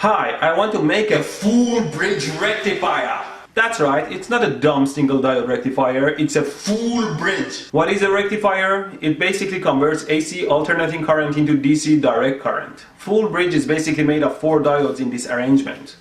Hi, I want to make a full bridge rectifier. That's right, it's not a dumb single diode rectifier, it's a full bridge. What is a rectifier? It basically converts AC alternating current into DC direct current. Full bridge is basically made of 4 diodes in this arrangement.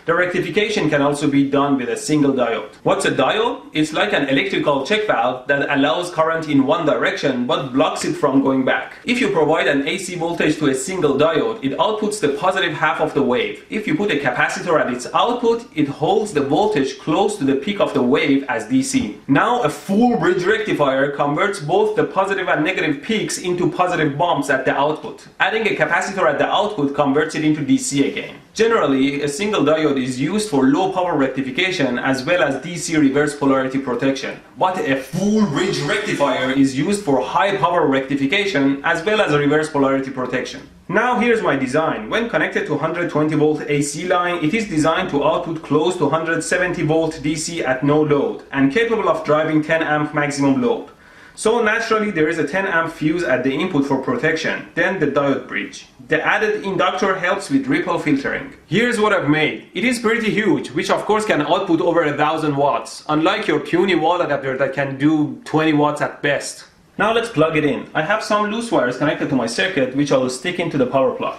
The rectification can also be done with a single diode. What's a diode? It's like an electrical check valve that allows current in one direction but blocks it from going back. If you provide an AC voltage to a single diode, it outputs the positive half of the wave. If you put a capacitor at its output, it holds the voltage close to the peak of the wave as DC. Now a full bridge rectifier converts both the positive and negative peaks into positive bumps at the output. Adding a capacitor at the output converts it into DC again. Generally, a single diode is used for low power rectification as well as DC reverse polarity protection. But a full bridge rectifier is used for high power rectification as well as reverse polarity protection. Now here's my design. When connected to 120 volt AC line, it is designed to output close to 170 volt DC at no load and capable of driving 10 amp maximum load. So naturally there is a 10 amp fuse at the input for protection, then the diode bridge. The added inductor helps with ripple filtering. Here's what I've made. It is pretty huge, which of course can output over 1000 watts, unlike your puny wall adapter that can do 20 watts at best. Now let's plug it in. I have some loose wires connected to my circuit which I will stick into the power plug.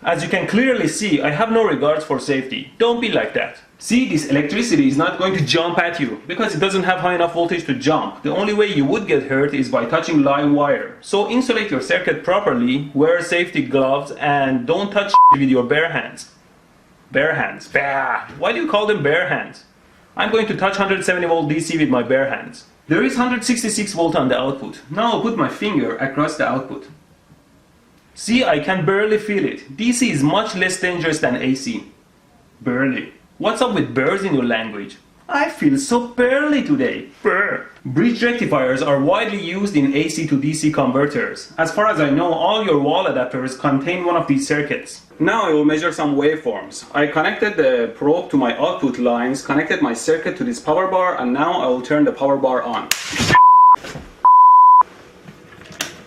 As you can clearly see, I have no regards for safety. Don't be like that. See, this electricity is not going to jump at you because it doesn't have high enough voltage to jump. The only way you would get hurt is by touching live wire. So insulate your circuit properly, wear safety gloves, and don't touch with your bare hands. Bare hands. Bah! Why do you call them bare hands? I'm going to touch 170 volt DC with my bare hands. There is 166 volt on the output. Now I'll put my finger across the output. See, I can barely feel it. DC is much less dangerous than AC. Barely. What's up with birds in your language? I feel so barely today. Brr. Bridge rectifiers are widely used in AC to DC converters. As far as I know, all your wall adapters contain one of these circuits. Now I will measure some waveforms. I connected the probe to my output lines, connected my circuit to this power bar, and now I will turn the power bar on.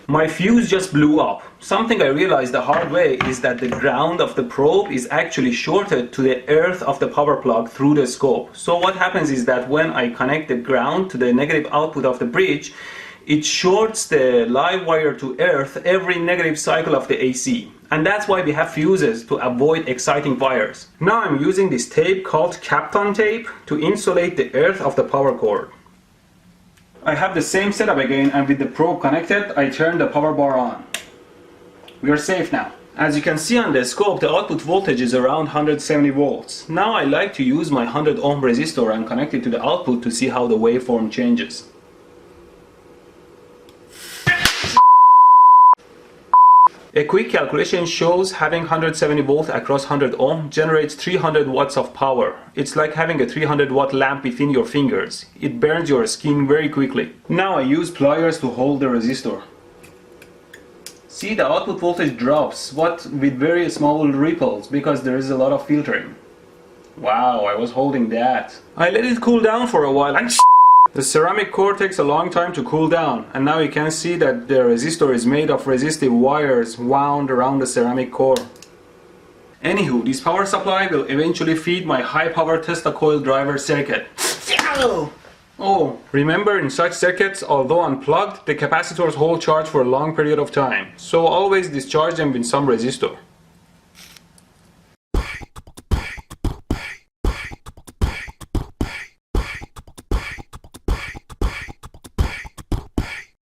My fuse just blew up. Something I realized the hard way is that the ground of the probe is actually shorted to the earth of the power plug through the scope. So what happens is that when I connect the ground to the negative output of the bridge, it shorts the live wire to earth every negative cycle of the AC. And that's why we have fuses, to avoid exciting wires. Now I'm using this tape called Kapton tape to insulate the earth of the power cord. I have the same setup again, and with the probe connected, I turn the power bar on. We are safe now. As you can see on the scope, the output voltage is around 170 volts. Now I like to use my 100 ohm resistor and connect it to the output to see how the waveform changes. A quick calculation shows having 170 volt across 100 ohm generates 300 watts of power. It's like having a 300 watt lamp between your fingers. It burns your skin very quickly. Now I use pliers to hold the resistor. See, the output voltage drops, but with very small ripples because there is a lot of filtering. Wow, I was holding that. I let it cool down for a while and the ceramic core takes a long time to cool down, and now you can see that the resistor is made of resistive wires wound around the ceramic core. Anywho, this power supply will eventually feed my high power Tesla coil driver circuit. Oh, remember, in such circuits, although unplugged, the capacitors hold charge for a long period of time, so always discharge them with some resistor.